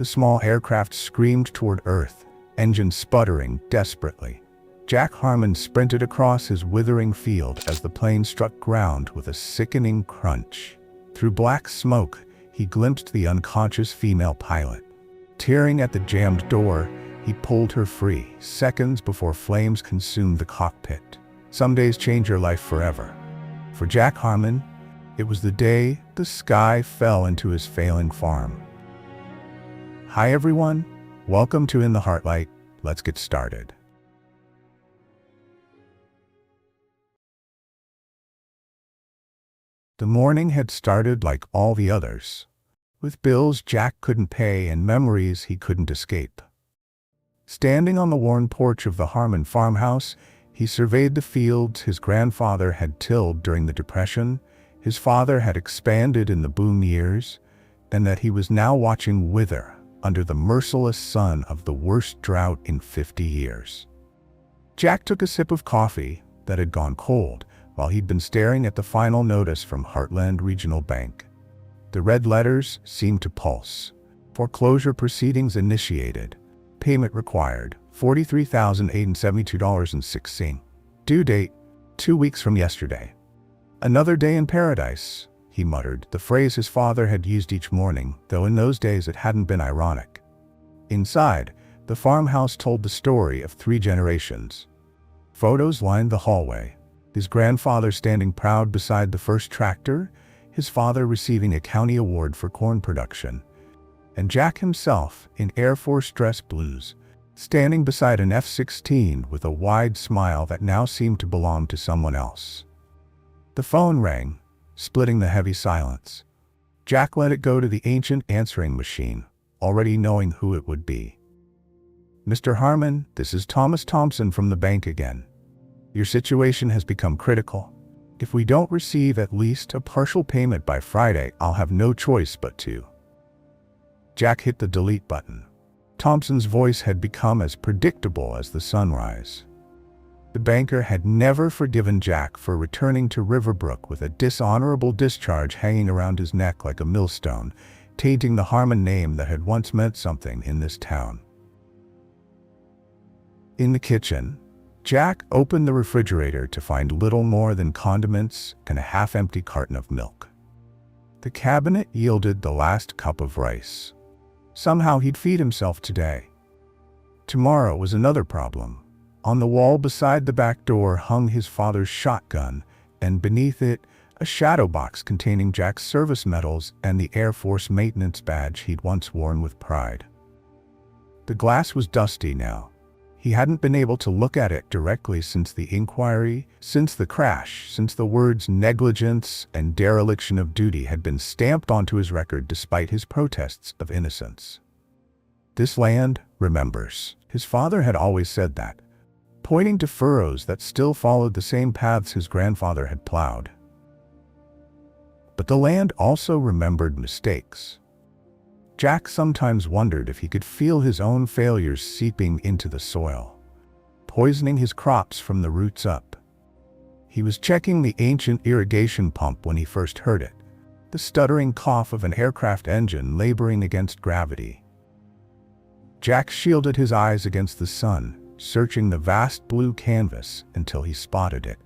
The small aircraft screamed toward Earth, engine sputtering desperately. Jack Harmon sprinted across his withering field as the plane struck ground with a sickening crunch. Through black smoke, he glimpsed the unconscious female pilot. Tearing at the jammed door, he pulled her free, seconds before flames consumed the cockpit. Some days change your life forever. For Jack Harmon, it was the day the sky fell into his failing farm. Hi everyone, welcome to In the Heartlight. Let's get started. The morning had started like all the others, with bills Jack couldn't pay and memories he couldn't escape. Standing on the worn porch of the Harmon farmhouse, he surveyed the fields his grandfather had tilled during the Depression, his father had expanded in the boom years, and that he was now watching wither under the merciless sun of the worst drought in 50 years. Jack took a sip of coffee that had gone cold while he'd been staring at the final notice from Heartland Regional Bank. The red letters seemed to pulse. Foreclosure proceedings initiated. Payment required, $43,872.16. Due date, 2 weeks from yesterday. Another day in paradise, he muttered, the phrase his father had used each morning, though in those days it hadn't been ironic. Inside, the farmhouse told the story of 3 generations. Photos lined the hallway. His grandfather standing proud beside the first tractor, his father receiving a county award for corn production, and Jack himself in Air Force dress blues, standing beside an F-16 with a wide smile that now seemed to belong to someone else. The phone rang, splitting the heavy silence. Jack let it go to the ancient answering machine, already knowing who it would be. Mr. Harmon, this is Thomas Thompson from the bank again. Your situation has become critical. If we don't receive at least a partial payment by Friday, I'll have no choice but to. Jack hit the delete button. Thompson's voice had become as predictable as the sunrise. The banker had never forgiven Jack for returning to Riverbrook with a dishonorable discharge hanging around his neck like a millstone, tainting the Harmon name that had once meant something in this town. In the kitchen, Jack opened the refrigerator to find little more than condiments and a half-empty carton of milk. The cabinet yielded the last cup of rice. Somehow he'd feed himself today. Tomorrow was another problem. On the wall beside the back door hung his father's shotgun, and beneath it, a shadow box containing Jack's service medals and the Air Force maintenance badge he'd once worn with pride. The glass was dusty now. He hadn't been able to look at it directly since the inquiry, since the crash, since the words negligence and dereliction of duty had been stamped onto his record despite his protests of innocence. This land remembers. His father had always said that, pointing to furrows that still followed the same paths his grandfather had plowed. But the land also remembered mistakes. Jack sometimes wondered if he could feel his own failures seeping into the soil, poisoning his crops from the roots up. He was checking the ancient irrigation pump when he first heard it, the stuttering cough of an aircraft engine laboring against gravity. Jack shielded his eyes against the sun, searching the vast blue canvas until he spotted it.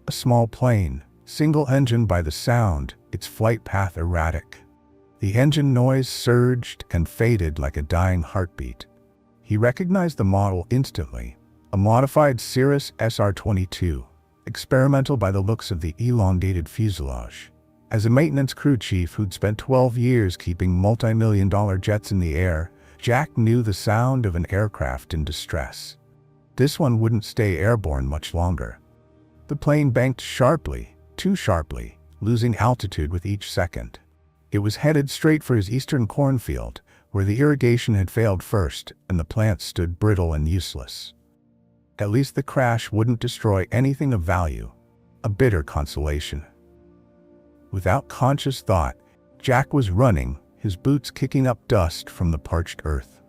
A small plane, single engine by the sound, its flight path erratic. The engine noise surged and faded like a dying heartbeat. He recognized the model instantly, a modified Cirrus SR-22, experimental by the looks of the elongated fuselage. As a maintenance crew chief who'd spent 12 years keeping multi-million-dollar jets in the air, Jack knew the sound of an aircraft in distress. This one wouldn't stay airborne much longer. The plane banked sharply, too sharply, losing altitude with each second. It was headed straight for his eastern cornfield, where the irrigation had failed first and the plants stood brittle and useless. At least the crash wouldn't destroy anything of value, a bitter consolation. Without conscious thought, Jack was running, his boots kicking up dust from the parched earth.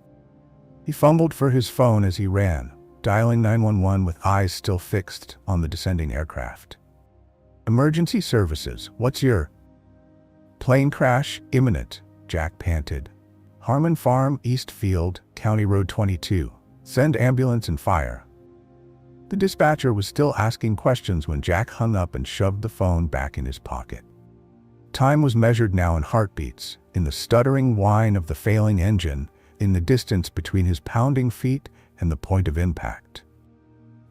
He fumbled for his phone as he ran, dialing 911 with eyes still fixed on the descending aircraft. Emergency services, what's your... Plane crash imminent, Jack panted. Harmon Farm, East Field, County Road 22. Send ambulance and fire. The dispatcher was still asking questions when Jack hung up and shoved the phone back in his pocket. Time was measured now in heartbeats, in the stuttering whine of the failing engine, in the distance between his pounding feet and the point of impact.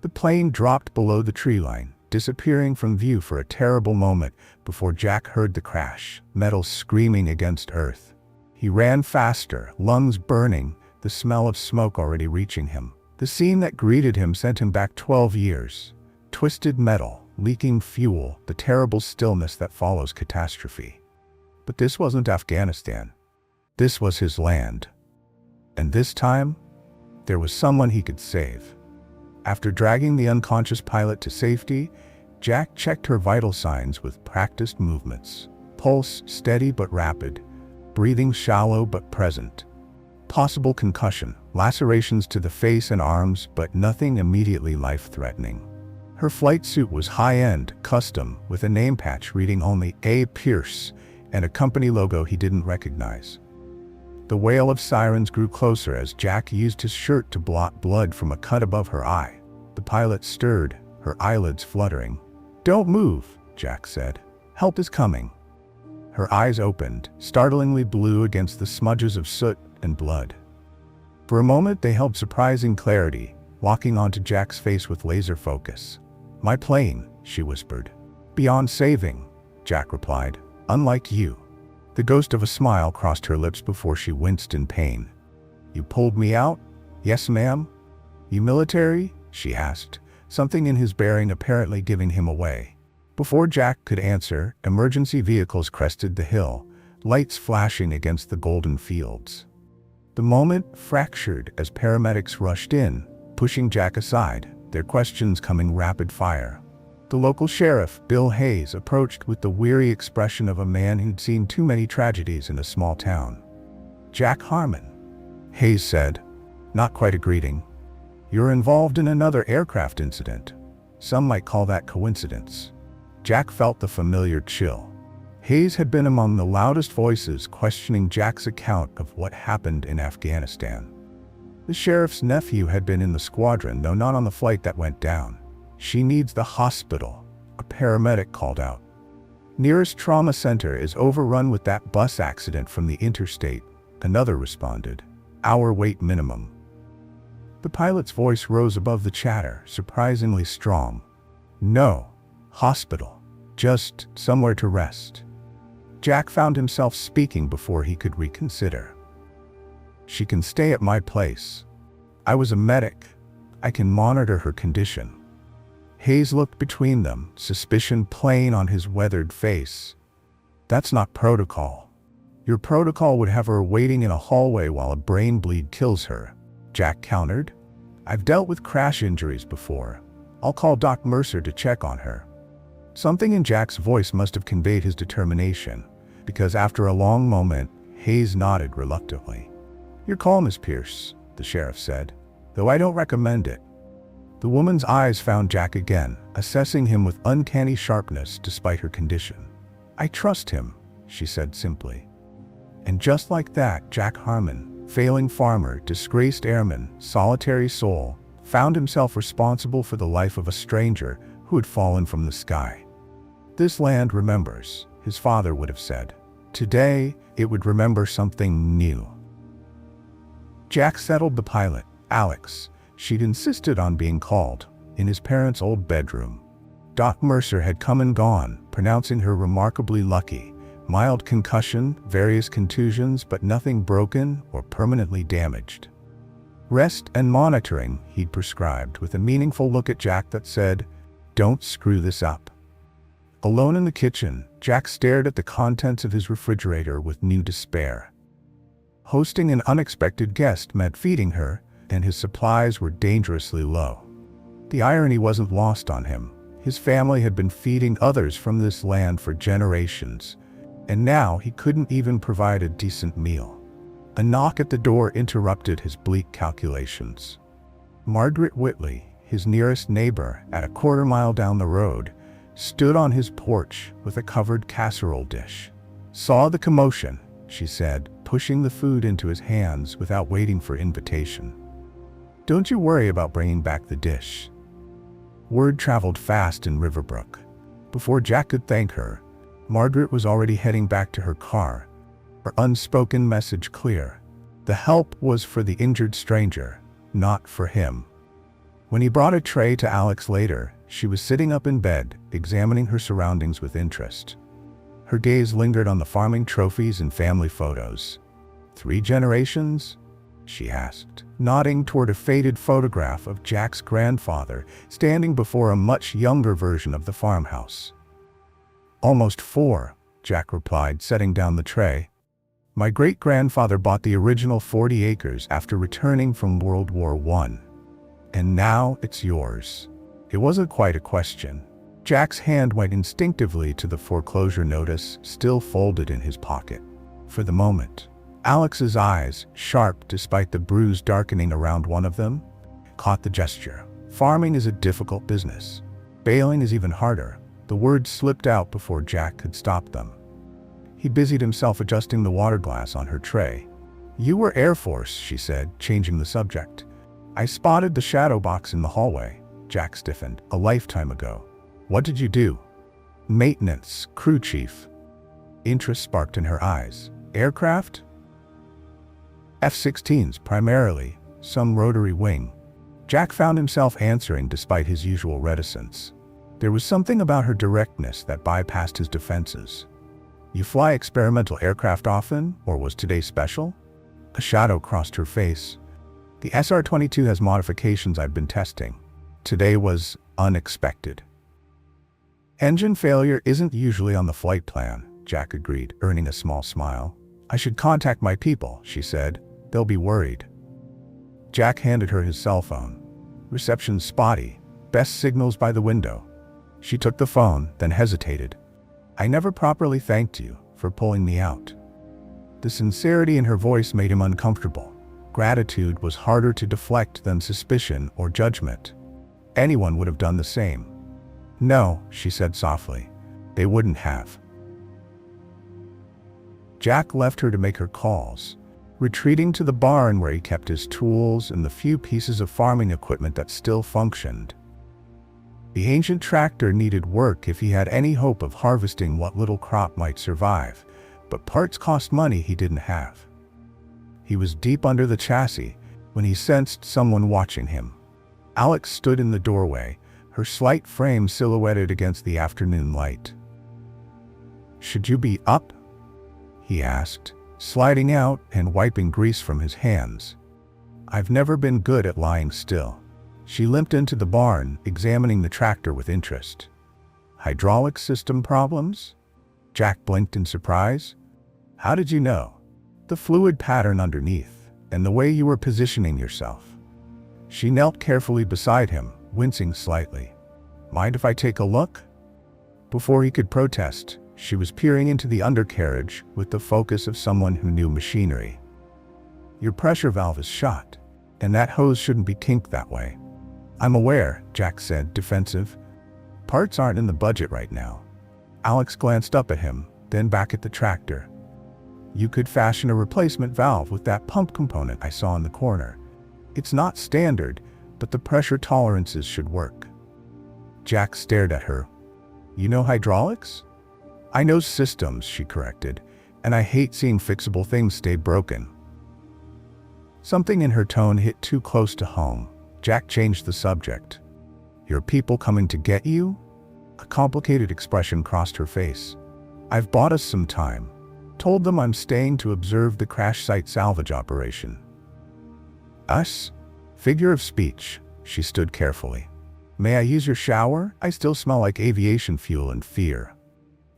The plane dropped below the tree line, disappearing from view for a terrible moment before Jack heard the crash, metal screaming against earth. He ran faster, lungs burning, the smell of smoke already reaching him. The scene that greeted him sent him back 12 years. Twisted metal, leaking fuel, the terrible stillness that follows catastrophe. But this wasn't Afghanistan. This was his land. And this time, there was someone he could save. After dragging the unconscious pilot to safety, Jack checked her vital signs with practiced movements. Pulse steady but rapid, breathing shallow but present. Possible concussion, lacerations to the face and arms, but nothing immediately life-threatening. Her flight suit was high-end, custom, with a name patch reading only A. Pierce and a company logo he didn't recognize. The wail of sirens grew closer as Jack used his shirt to blot blood from a cut above her eye. The pilot stirred, her eyelids fluttering. "Don't move," Jack said. "Help is coming." Her eyes opened, startlingly blue against the smudges of soot and blood. For a moment they held surprising clarity, locking onto Jack's face with laser focus. "My plane," she whispered. "Beyond saving," Jack replied. "Unlike you." The ghost of a smile crossed her lips before she winced in pain. "You pulled me out?" "Yes, ma'am." "You military?" she asked, something in his bearing apparently giving him away. Before Jack could answer, emergency vehicles crested the hill, lights flashing against the golden fields. The moment fractured as paramedics rushed in, pushing Jack aside, their questions coming rapid fire. The local sheriff, Bill Hayes, approached with the weary expression of a man who'd seen too many tragedies in a small town. "Jack Harmon," Hayes said, not quite a greeting. "You're involved in another aircraft incident. Some might call that coincidence." Jack felt the familiar chill. Hayes had been among the loudest voices questioning Jack's account of what happened in Afghanistan. The sheriff's nephew had been in the squadron, though not on the flight that went down. "She needs the hospital," a paramedic called out. "Nearest trauma center is overrun with that bus accident from the interstate," another responded. "Hour wait minimum." The pilot's voice rose above the chatter, surprisingly strong. "No, hospital. Just somewhere to rest." Jack found himself speaking before he could reconsider. "She can stay at my place. I was a medic. I can monitor her condition." Hayes looked between them, suspicion plain on his weathered face. "That's not protocol. Your protocol would have her waiting in a hallway while a brain bleed kills her," Jack countered. "I've dealt with crash injuries before. I'll call Doc Mercer to check on her." Something in Jack's voice must have conveyed his determination, because after a long moment, Hayes nodded reluctantly. "Your call, Miss Pierce," the sheriff said, "though I don't recommend it." The woman's eyes found Jack again, assessing him with uncanny sharpness despite her condition. "I trust him," she said simply. And just like that, Jack Harmon, failing farmer, disgraced airman, solitary soul, found himself responsible for the life of a stranger who had fallen from the sky. "This land remembers," his father would have said. Today, it would remember something new. Jack settled the pilot, Alex. She'd insisted on being called, in his parents' old bedroom. Doc Mercer had come and gone, pronouncing her remarkably lucky. Mild concussion, various contusions, but nothing broken or permanently damaged. Rest and monitoring, he'd prescribed, with a meaningful look at Jack that said, "Don't screw this up." Alone in the kitchen, Jack stared at the contents of his refrigerator with new despair. Hosting an unexpected guest meant feeding her, and his supplies were dangerously low. The irony wasn't lost on him. His family had been feeding others from this land for generations, and now he couldn't even provide a decent meal. A knock at the door interrupted his bleak calculations. Margaret Whitley, his nearest neighbor at a quarter-mile down the road, stood on his porch with a covered casserole dish. "Saw the commotion," she said, pushing the food into his hands without waiting for invitation. "Don't you worry about bringing back the dish." Word traveled fast in Riverbrook. Before Jack could thank her, Margaret was already heading back to her car, her unspoken message clear. The help was for the injured stranger, not for him. When he brought a tray to Alex later, she was sitting up in bed, examining her surroundings with interest. Her gaze lingered on the farming trophies and family photos. "3 generations?" she asked, nodding toward a faded photograph of Jack's grandfather standing before a much younger version of the farmhouse. "Almost 4, Jack replied, setting down the tray. "My great-grandfather bought the original 40 acres after returning from World War I. And now it's yours." It wasn't quite a question. Jack's hand went instinctively to the foreclosure notice still folded in his pocket. For the moment, Alex's eyes, sharp despite the bruise darkening around one of them, caught the gesture. "Farming is a difficult business. Bailing is even harder." The words slipped out before Jack could stop them. He busied himself adjusting the water glass on her tray. "You were Air Force," she said, changing the subject. "I spotted the shadow box in the hallway." Jack stiffened. "A lifetime ago." "What did you do?" "Maintenance, crew chief." Interest sparked in her eyes. "Aircraft?" "F-16s, primarily. Some rotary wing." Jack found himself answering despite his usual reticence. There was something about her directness that bypassed his defenses. "You fly experimental aircraft often, or was today special?" A shadow crossed her face. "The SR-22 has modifications I've been testing. Today was unexpected." "Engine failure isn't usually on the flight plan," Jack agreed, earning a small smile. "I should contact my people," she said. "They'll be worried." Jack handed her his cell phone. "Reception's spotty. Best signals by the window." She took the phone, then hesitated. "I never properly thanked you for pulling me out." The sincerity in her voice made him uncomfortable. Gratitude was harder to deflect than suspicion or judgment. Anyone would have done the same. "No," she said softly. "They wouldn't have." Jack left her to make her calls, retreating to the barn where he kept his tools and the few pieces of farming equipment that still functioned. The ancient tractor needed work if he had any hope of harvesting what little crop might survive, but parts cost money he didn't have. He was deep under the chassis when he sensed someone watching him. Alex stood in the doorway, her slight frame silhouetted against the afternoon light. "Should you be up?" he asked, sliding out and wiping grease from his hands. "I've never been good at lying still." She limped into the barn, examining the tractor with interest. "Hydraulic system problems?" Jack blinked in surprise. "How did you know?" "The fluid pattern underneath, and the way you were positioning yourself." She knelt carefully beside him, wincing slightly. "Mind if I take a look?" Before he could protest, she was peering into the undercarriage with the focus of someone who knew machinery. "Your pressure valve is shot, and that hose shouldn't be kinked that way." "I'm aware," Jack said, defensive. "Parts aren't in the budget right now." Alex glanced up at him, then back at the tractor. "You could fashion a replacement valve with that pump component I saw in the corner. It's not standard, but the pressure tolerances should work." Jack stared at her. "You know hydraulics?" "I know systems," she corrected, "and I hate seeing fixable things stay broken." Something in her tone hit too close to home. Jack changed the subject. "Your people coming to get you?" A complicated expression crossed her face. "I've bought us some time. Told them I'm staying to observe the crash site salvage operation." "Us?" Figure of speech. She stood carefully. "May I use your shower? I still smell like aviation fuel and fear."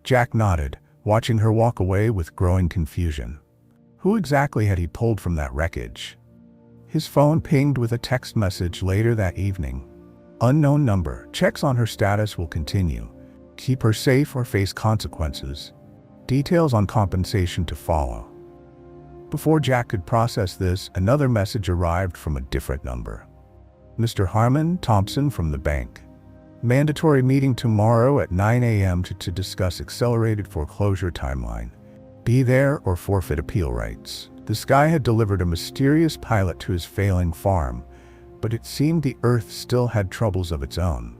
Jack nodded, watching her walk away with growing confusion. Who exactly had he pulled from that wreckage? His phone pinged with a text message later that evening. "Unknown number. Checks on her status will continue. Keep her safe or face consequences. Details on compensation to follow." Before Jack could process this, another message arrived from a different number. "Mr. Harmon, Thompson from the bank. Mandatory meeting tomorrow at 9 a.m. to discuss accelerated foreclosure timeline. Be there or forfeit appeal rights. The sky had delivered a mysterious pilot to his failing farm, but it seemed the Earth still had troubles of its own.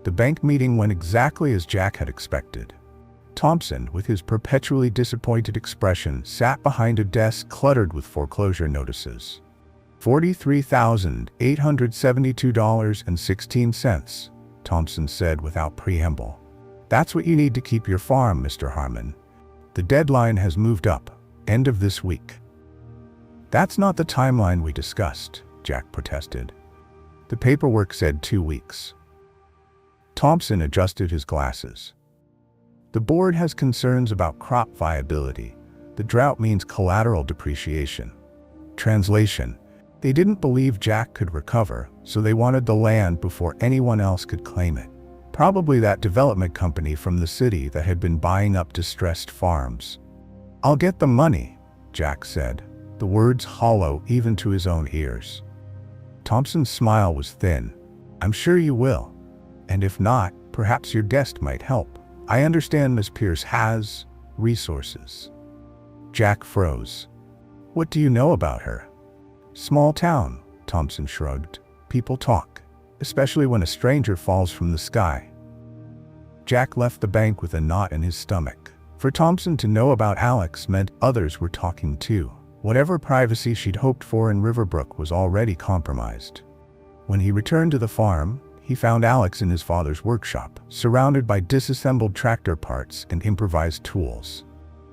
The bank meeting went exactly as Jack had expected. Thompson, with his perpetually disappointed expression, sat behind a desk cluttered with foreclosure notices. $43,872.16, Thompson said without preamble. That's what you need to keep your farm, Mr. Harmon. The deadline has moved up, end of this week. That's not the timeline we discussed, Jack protested. The paperwork said 2 weeks. Thompson adjusted his glasses. The board has concerns about crop viability. The drought means collateral depreciation. Translation: they didn't believe Jack could recover, so they wanted the land before anyone else could claim it. Probably that development company from the city that had been buying up distressed farms. I'll get the money, Jack said, the words hollow even to his own ears. Thompson's smile was thin. I'm sure you will. And if not, perhaps your guest might help. I understand Miss Pierce has resources. Jack froze. What do you know about her? Small town, Thompson shrugged. People talk, especially when a stranger falls from the sky. Jack left the bank with a knot in his stomach. For Thompson to know about Alex meant others were talking too. Whatever privacy she'd hoped for in Riverbrook was already compromised. When he returned to the farm, he found Alex in his father's workshop, surrounded by disassembled tractor parts and improvised tools.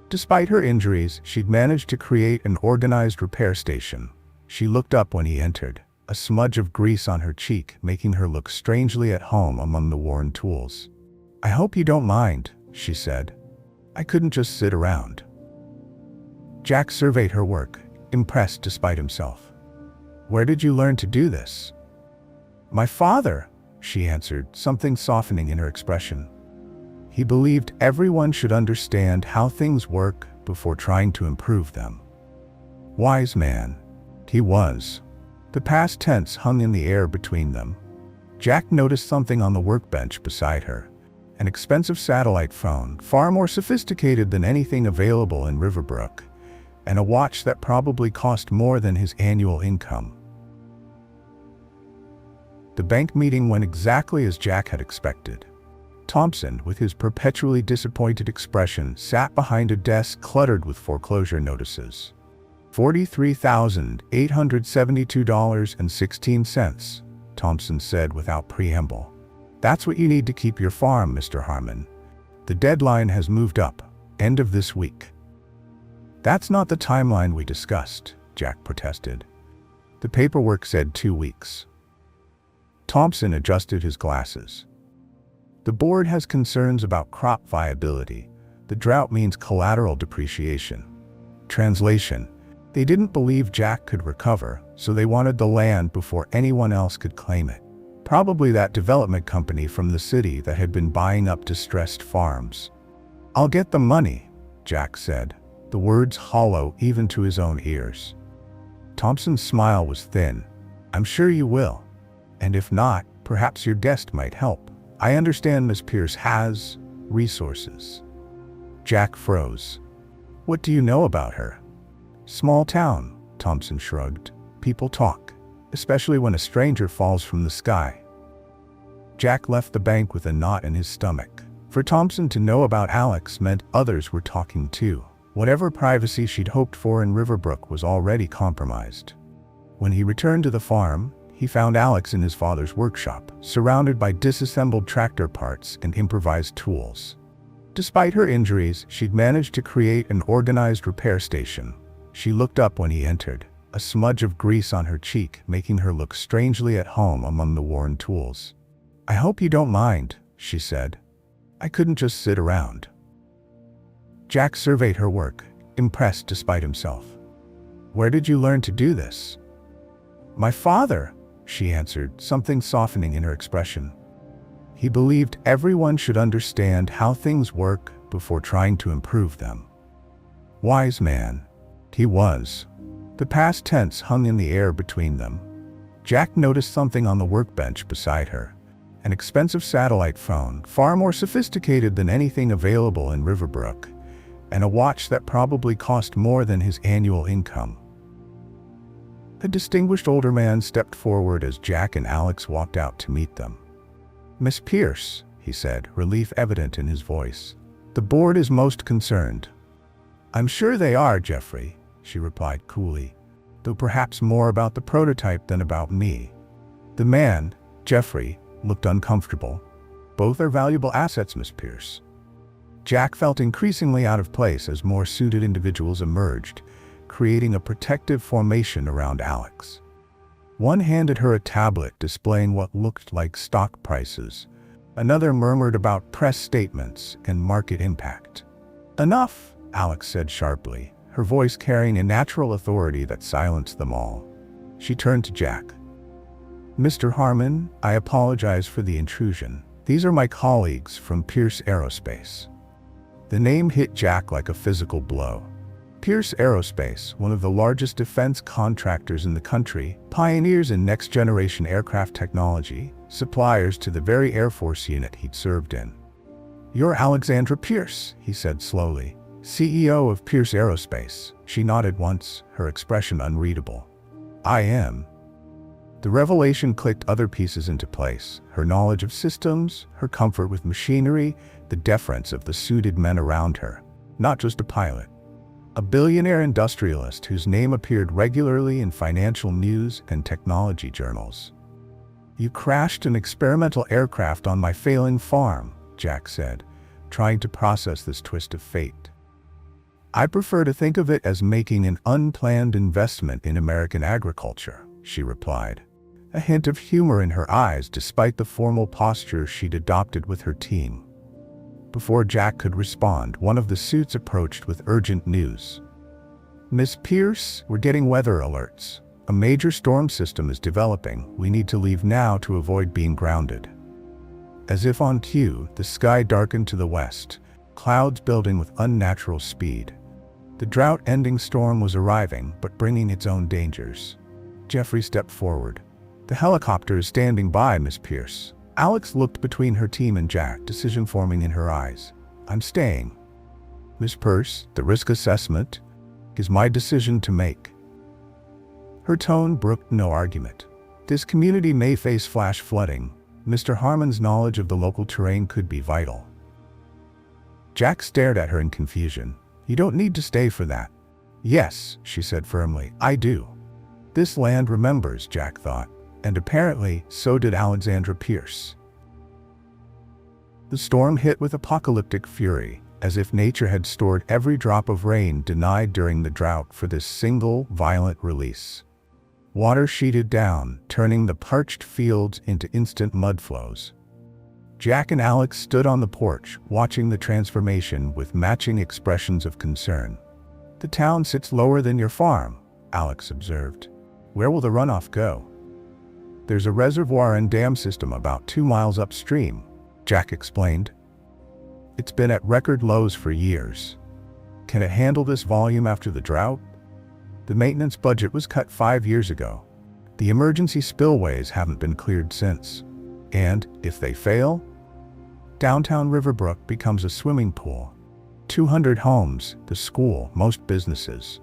Despite her injuries, she'd managed to create an organized repair station. She looked up when he entered, a smudge of grease on her cheek making her look strangely at home among the worn tools. I hope you don't mind, she said. I couldn't just sit around. Jack surveyed her work, impressed despite himself. Where did you learn to do this? My father, she answered, something softening in her expression. He believed everyone should understand how things work before trying to improve them. Wise man. He was. The past tense hung in the air between them. Jack noticed something on the workbench beside her. An expensive satellite phone, far more sophisticated than anything available in Riverbrook, and a watch that probably cost more than his annual income. The bank meeting went exactly as Jack had expected. Thompson, with his perpetually disappointed expression, sat behind a desk cluttered with foreclosure notices. $43,872.16, Thompson said without preamble. That's what you need to keep your farm, Mr. Harmon. The deadline has moved up, end of this week. That's not the timeline we discussed, Jack protested. The paperwork said 2 weeks. Thompson adjusted his glasses. The board has concerns about crop viability. The drought means collateral depreciation. Translation: they didn't believe Jack could recover, so they wanted the land before anyone else could claim it. Probably that development company from the city that had been buying up distressed farms. I'll get the money, Jack said, the words hollow even to his own ears. Thompson's smile was thin. I'm sure you will. And if not, perhaps your guest might help. I understand Miss Pierce has resources. Jack froze. What do you know about her? Small town, Thompson shrugged. People talk, especially when a stranger falls from the sky. Jack left the bank with a knot in his stomach. For Thompson to know about Alex meant others were talking too. Whatever privacy she'd hoped for in Riverbrook was already compromised. When he returned to the farm, he found Alex in his father's workshop, surrounded by disassembled tractor parts and improvised tools. Despite her injuries, she'd managed to create an organized repair station. She looked up when he entered, a smudge of grease on her cheek making her look strangely at home among the worn tools. I hope you don't mind, she said. I couldn't just sit around. Jack surveyed her work, impressed despite himself. Where did you learn to do this? My father, she answered, something softening in her expression. He believed everyone should understand how things work before trying to improve them. Wise man. He was. The past tense hung in the air between them. Jack noticed something on the workbench beside her, an expensive satellite phone, far more sophisticated than anything available in Riverbrook, and a watch that probably cost more than his annual income. A distinguished older man stepped forward as Jack and Alex walked out to meet them. "Miss Pierce," he said, relief evident in his voice. "The board is most concerned." "I'm sure they are, Jeffrey," she replied coolly, though perhaps more about the prototype than about me. The man, Jeffrey, looked uncomfortable. "Both are valuable assets, Miss Pierce." Jack felt increasingly out of place as more suited individuals emerged, creating a protective formation around Alex. One handed her a tablet displaying what looked like stock prices. Another murmured about press statements and market impact. "Enough," Alex said sharply, her voice carrying a natural authority that silenced them all. She turned to Jack. "Mr. Harmon, I apologize for the intrusion. These are my colleagues from Pierce Aerospace." The name hit Jack like a physical blow. Pierce Aerospace, one of the largest defense contractors in the country, pioneers in next-generation aircraft technology, suppliers to the very Air Force unit he'd served in. "You're Alexandra Pierce," he said slowly, "CEO of Pierce Aerospace." She nodded once, her expression unreadable. "I am." The revelation clicked other pieces into place: her knowledge of systems, her comfort with machinery, the deference of the suited men around her. Not just a pilot. A billionaire industrialist whose name appeared regularly in financial news and technology journals. "You crashed an experimental aircraft on my failing farm," Jack said, trying to process this twist of fate. "I prefer to think of it as making an unplanned investment in American agriculture," she replied, a hint of humor in her eyes despite the formal posture she'd adopted with her team. Before Jack could respond, one of the suits approached with urgent news. "Miss Pierce, we're getting weather alerts. A major storm system is developing. We need to leave now to avoid being grounded." As if on cue, the sky darkened to the west, clouds building with unnatural speed. The drought-ending storm was arriving, but bringing its own dangers. Jeffrey stepped forward. "The helicopter is standing by, Miss Pierce." Alex looked between her team and Jack, decision forming in her eyes. "I'm staying." "Miss Pierce, the risk assessment is my decision to make." Her tone brooked no argument. "This community may face flash flooding. Mr. Harmon's knowledge of the local terrain could be vital." Jack stared at her in confusion. "You don't need to stay for that." "Yes," she said firmly, "I do." This land remembers, Jack thought. And apparently, so did Alexandra Pierce. The storm hit with apocalyptic fury, as if nature had stored every drop of rain denied during the drought for this single, violent release. Water sheeted down, turning the parched fields into instant mud flows. Jack and Alex stood on the porch, watching the transformation with matching expressions of concern. "The town sits lower than your farm," Alex observed. "Where will the runoff go?" "There's a reservoir and dam system about 2 miles upstream," Jack explained. "It's been at record lows for years. Can it handle this volume after the drought? The maintenance budget was cut 5 years ago. The emergency spillways haven't been cleared since. And, if they fail, downtown Riverbrook becomes a swimming pool. 200 homes, the school, most businesses."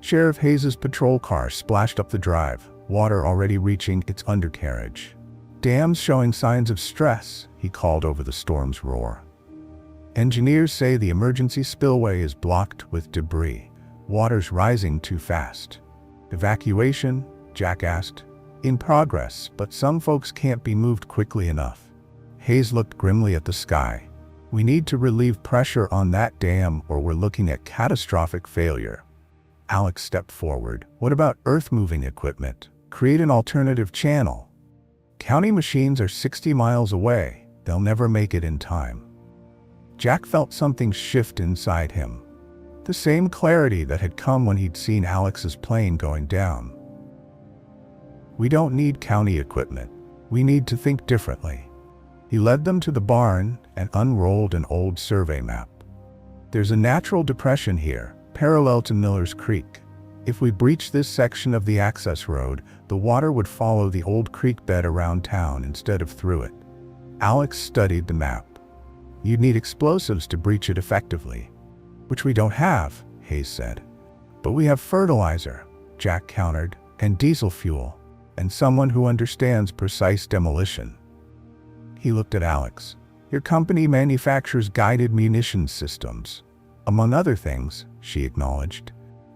Sheriff Hayes's patrol car splashed up the drive, water already reaching its undercarriage. "Dams showing signs of stress," he called over the storm's roar. "Engineers say the emergency spillway is blocked with debris. Water's rising too fast." "Evacuation?" Jack asked. "In progress, but some folks can't be moved quickly enough." Hayes looked grimly at the sky. "We need to relieve pressure on that dam or we're looking at catastrophic failure." Alex stepped forward. "What about earth-moving equipment? Create an alternative channel." "County machines are 60 miles away. They'll never make it in time." Jack felt something shift inside him. The same clarity that had come when he'd seen Alex's plane going down. "We don't need county equipment. We need to think differently." He led them to the barn and unrolled an old survey map. "There's a natural depression here, parallel to Miller's Creek. If we breach this section of the access road, the water would follow the old creek bed around town instead of through it. Alex studied the map. You'd need explosives to breach it effectively. Which we don't have, Hayes said. But we have fertilizer, Jack countered, and diesel fuel, and someone who understands precise demolition. He looked at Alex. Your company manufactures guided munitions systems. Among other things, she acknowledged.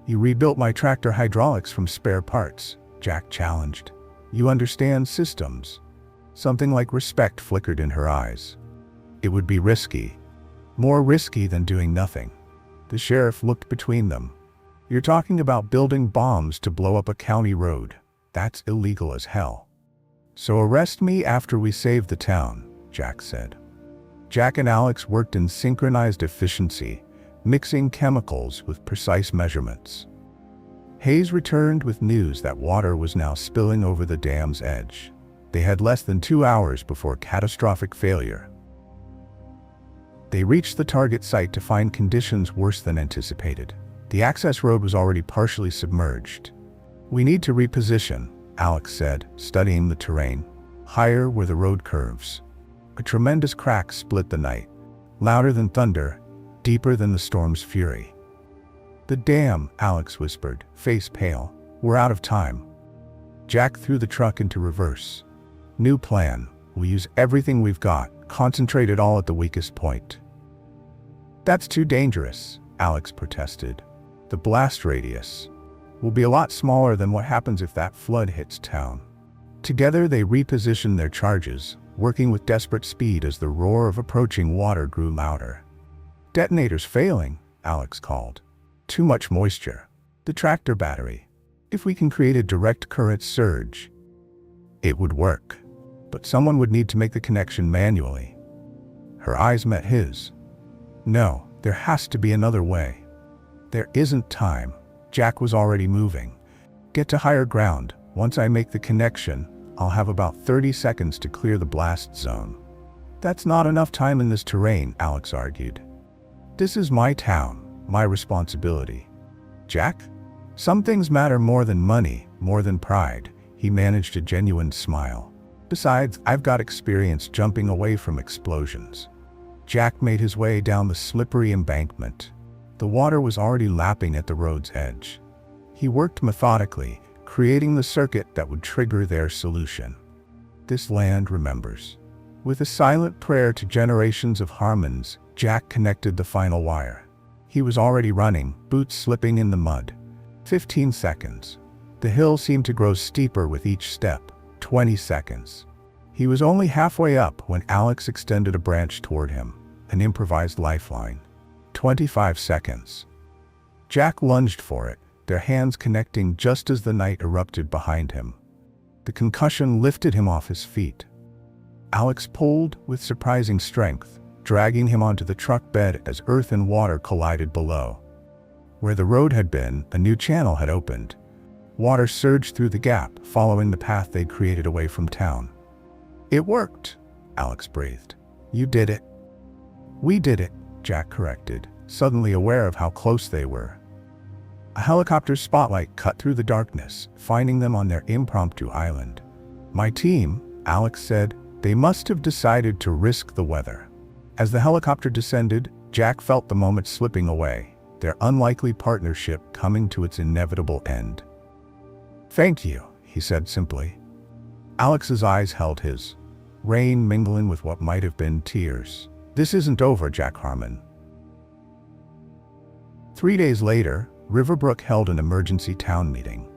You rebuilt my tractor hydraulics from spare parts, Jack challenged. You understand systems. Something like respect flickered in her eyes. It would be risky. More risky than doing nothing. The sheriff looked between them. You're talking about building bombs to blow up a county road. That's illegal as hell. So arrest me after we save the town, Jack said. Jack and Alex worked in synchronized efficiency, mixing chemicals with precise measurements. Hayes returned with news that water was now spilling over the dam's edge. They had less than 2 hours before catastrophic failure. They reached the target site to find conditions worse than anticipated. The access road was already partially submerged. We need to reposition, Alex said, studying the terrain. Higher where the road curves. A tremendous crack split the night, louder than thunder, deeper than the storm's fury. The dam, Alex whispered, face pale. We're out of time. Jack threw the truck into reverse. New plan. We'll use everything we've got, concentrate it all at the weakest point. That's too dangerous, Alex protested. The blast radius will be a lot smaller than what happens if that flood hits town. Together they repositioned their charges, working with desperate speed as the roar of approaching water grew louder. Detonator's failing, Alex called. Too much moisture. The tractor battery. If we can create a direct current surge, it would work. But someone would need to make the connection manually. Her eyes met his. No, there has to be another way. There isn't time. Jack was already moving. Get to higher ground. Once I make the connection, I'll have about 30 seconds to clear the blast zone. That's not enough time in this terrain, Alex argued. This is my town, my responsibility. Jack? Some things matter more than money, more than pride. He managed a genuine smile. Besides, I've got experience jumping away from explosions. Jack made his way down the slippery embankment. The water was already lapping at the road's edge. He worked methodically, creating the circuit that would trigger their solution. This land remembers. With a silent prayer to generations of Harmons, Jack connected the final wire. He was already running, boots slipping in the mud. 15 seconds. The hill seemed to grow steeper with each step. 20 seconds. He was only halfway up when Alex extended a branch toward him, an improvised lifeline. 25 seconds. Jack lunged for it, their hands connecting just as the night erupted behind him. The concussion lifted him off his feet. Alex pulled with surprising strength, dragging him onto the truck bed as earth and water collided below. Where the road had been, a new channel had opened. Water surged through the gap, following the path they'd created away from town. It worked, Alex breathed. You did it. We did it, Jack corrected, suddenly aware of how close they were. A helicopter's spotlight cut through the darkness, finding them on their impromptu island. My team, Alex said, they must have decided to risk the weather. As the helicopter descended, Jack felt the moment slipping away, their unlikely partnership coming to its inevitable end. Thank you, he said simply. Alex's eyes held his, rain mingling with what might have been tears. This isn't over, Jack Harmon. 3 days later, Riverbrook held an emergency town meeting.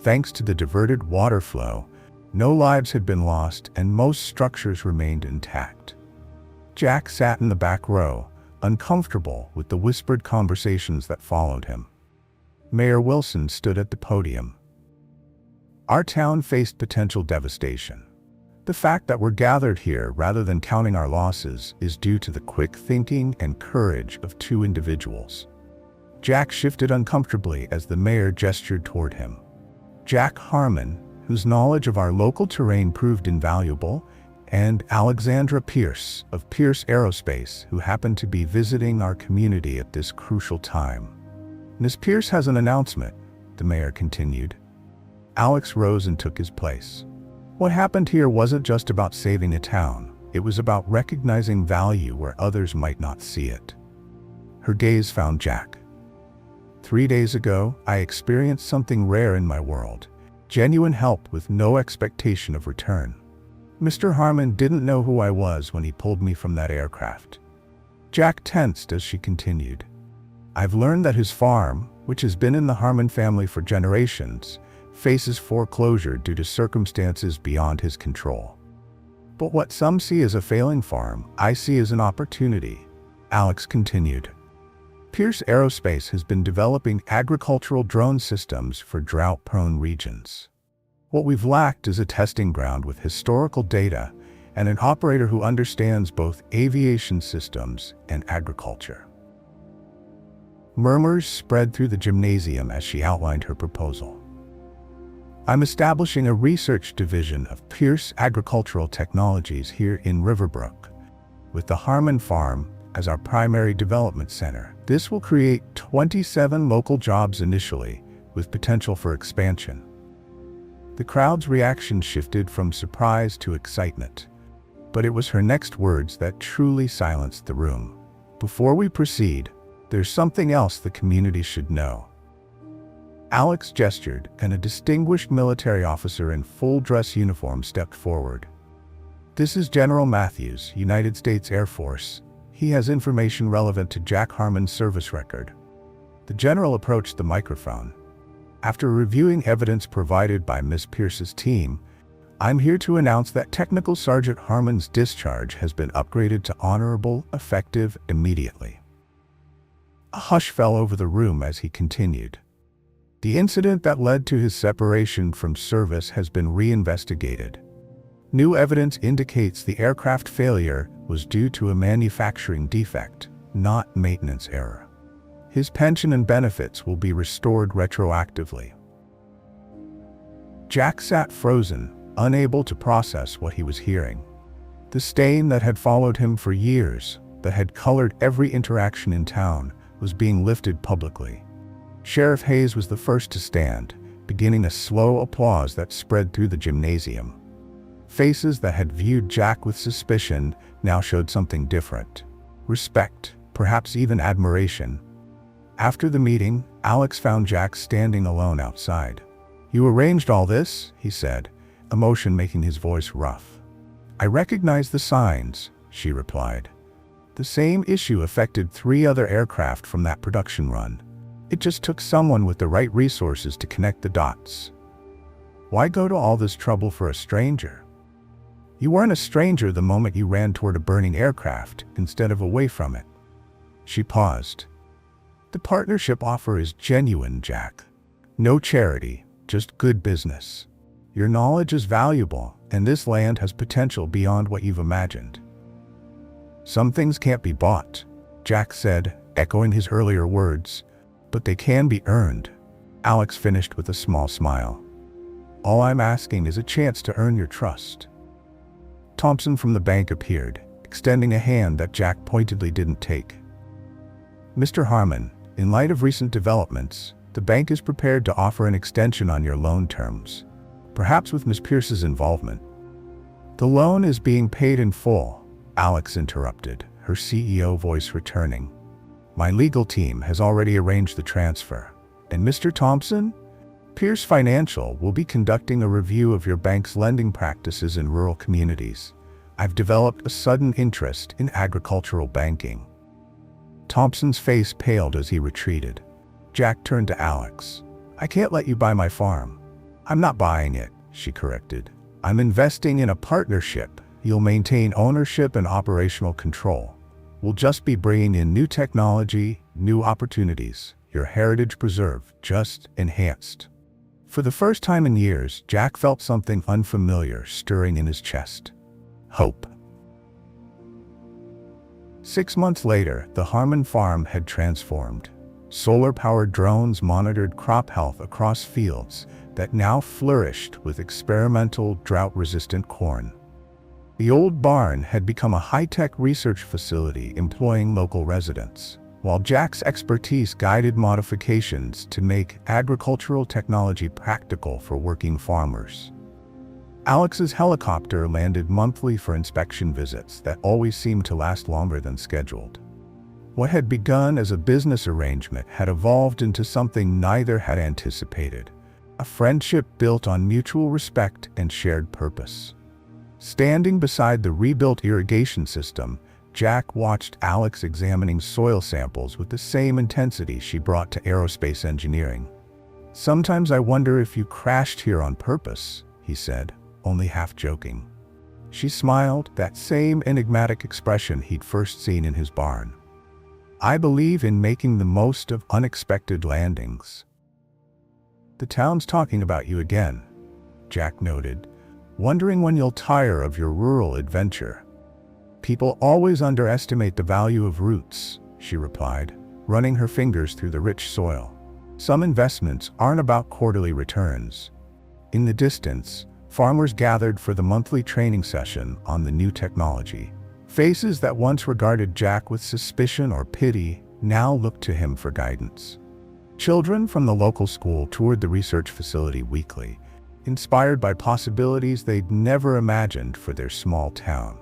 Thanks to the diverted water flow, no lives had been lost and most structures remained intact. Jack sat in the back row, uncomfortable with the whispered conversations that followed him. Mayor Wilson stood at the podium. Our town faced potential devastation. The fact that we're gathered here rather than counting our losses is due to the quick thinking and courage of 2 individuals. Jack shifted uncomfortably as the mayor gestured toward him. Jack Harmon, whose knowledge of our local terrain proved invaluable, and Alexandra Pierce of Pierce Aerospace, who happened to be visiting our community at this crucial time. Ms. Pierce has an announcement, the mayor continued. Alex rose and took his place. What happened here wasn't just about saving a town. It was about recognizing value where others might not see it. Her gaze found Jack. 3 days ago, I experienced something rare in my world. Genuine help with no expectation of return. Mr. Harmon didn't know who I was when he pulled me from that aircraft. Jack tensed as she continued. I've learned that his farm, which has been in the Harmon family for generations, faces foreclosure due to circumstances beyond his control. But what some see as a failing farm, I see as an opportunity. Alex continued. Pierce Aerospace has been developing agricultural drone systems for drought-prone regions. What we've lacked is a testing ground with historical data and an operator who understands both aviation systems and agriculture. Murmurs spread through the gymnasium as she outlined her proposal. I'm establishing a research division of Pierce Agricultural Technologies here in Riverbrook, with the Harmon Farm as our primary development center. This will create 27 local jobs initially, with potential for expansion. The crowd's reaction shifted from surprise to excitement, but it was her next words that truly silenced the room. Before we proceed, there's something else the community should know. Alex gestured, and a distinguished military officer in full dress uniform stepped forward. This is General Matthews, United States Air Force. He has information relevant to Jack Harmon's service record. The general approached the microphone. After reviewing evidence provided by Miss Pierce's team, I'm here to announce that Technical Sergeant Harmon's discharge has been upgraded to honorable, effective immediately. A hush fell over the room as he continued. The incident that led to his separation from service has been reinvestigated. New evidence indicates the aircraft failure was due to a manufacturing defect, not maintenance error. His pension and benefits will be restored retroactively. Jack sat frozen, unable to process what he was hearing. The stain that had followed him for years, that had colored every interaction in town, was being lifted publicly. Sheriff Hayes was the first to stand, beginning a slow applause that spread through the gymnasium. Faces that had viewed Jack with suspicion now showed something different. Respect, perhaps even admiration. After the meeting, Alex found Jack standing alone outside. You arranged all this, he said, emotion making his voice rough. I recognize the signs, she replied. The same issue affected 3 other aircraft from that production run. It just took someone with the right resources to connect the dots. Why go to all this trouble for a stranger? You weren't a stranger the moment you ran toward a burning aircraft instead of away from it. She paused. The partnership offer is genuine, Jack. No charity, just good business. Your knowledge is valuable, and this land has potential beyond what you've imagined. Some things can't be bought, Jack said, echoing his earlier words, but they can be earned. Alex finished with a small smile. All I'm asking is a chance to earn your trust. Thompson from the bank appeared, extending a hand that Jack pointedly didn't take. Mr. Harmon, in light of recent developments, the bank is prepared to offer an extension on your loan terms, perhaps with Miss Pierce's involvement. The loan is being paid in full, Alex interrupted, her CEO voice returning. My legal team has already arranged the transfer. And Mr. Thompson? Pierce Financial will be conducting a review of your bank's lending practices in rural communities. I've developed a sudden interest in agricultural banking. Thompson's face paled as he retreated. Jack turned to Alex. I can't let you buy my farm. I'm not buying it, she corrected. I'm investing in a partnership. You'll maintain ownership and operational control. We'll just be bringing in new technology, new opportunities. Your heritage preserved, just enhanced. For the first time in years, Jack felt something unfamiliar stirring in his chest. Hope. 6 months later, the Harmon farm had transformed. Solar-powered drones monitored crop health across fields that now flourished with experimental, drought-resistant corn. The old barn had become a high-tech research facility employing local residents, while Jack's expertise guided modifications to make agricultural technology practical for working farmers. Alex's helicopter landed monthly for inspection visits that always seemed to last longer than scheduled. What had begun as a business arrangement had evolved into something neither had anticipated, a friendship built on mutual respect and shared purpose. Standing beside the rebuilt irrigation system, Jack watched Alex examining soil samples with the same intensity she brought to aerospace engineering. "Sometimes I wonder if you crashed here on purpose," he said, only half joking. She smiled, that same enigmatic expression he'd first seen in his barn. "I believe in making the most of unexpected landings." "The town's talking about you again," Jack noted, "wondering when you'll tire of your rural adventure." "People always underestimate the value of roots," she replied, running her fingers through the rich soil. "Some investments aren't about quarterly returns." In the distance, farmers gathered for the monthly training session on the new technology. Faces that once regarded Jack with suspicion or pity now looked to him for guidance. Children from the local school toured the research facility weekly, inspired by possibilities they'd never imagined for their small town.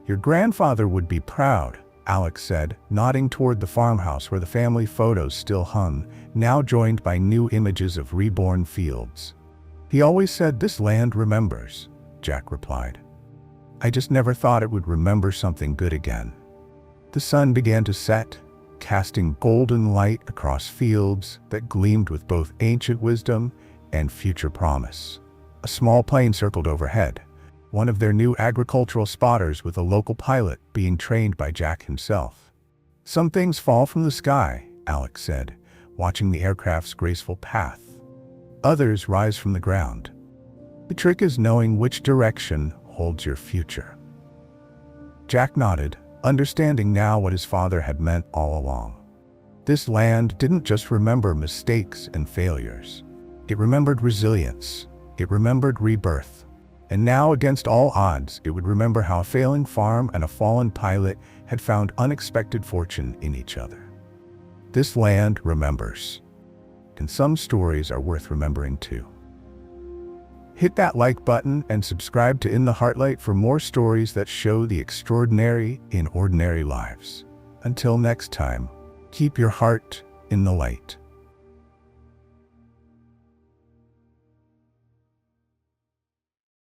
"Your grandfather would be proud," Alex said, nodding toward the farmhouse where the family photos still hung, now joined by new images of reborn fields. "He always said this land remembers," Jack replied. "I just never thought it would remember something good again." The sun began to set, casting golden light across fields that gleamed with both ancient wisdom and future promise. A small plane circled overhead, one of their new agricultural spotters with a local pilot being trained by Jack himself. "Some things fall from the sky," Alex said, watching the aircraft's graceful path. "Others rise from the ground. The trick is knowing which direction holds your future." Jack nodded, understanding now what his father had meant all along. This land didn't just remember mistakes and failures. It remembered resilience. It remembered rebirth. And now, against all odds, it would remember how a failing farm and a fallen pilot had found unexpected fortune in each other. This land remembers. And some stories are worth remembering too. Hit that like button and subscribe to In the Heartlight for more stories that show the extraordinary in ordinary lives. Until next time, keep your heart in the light.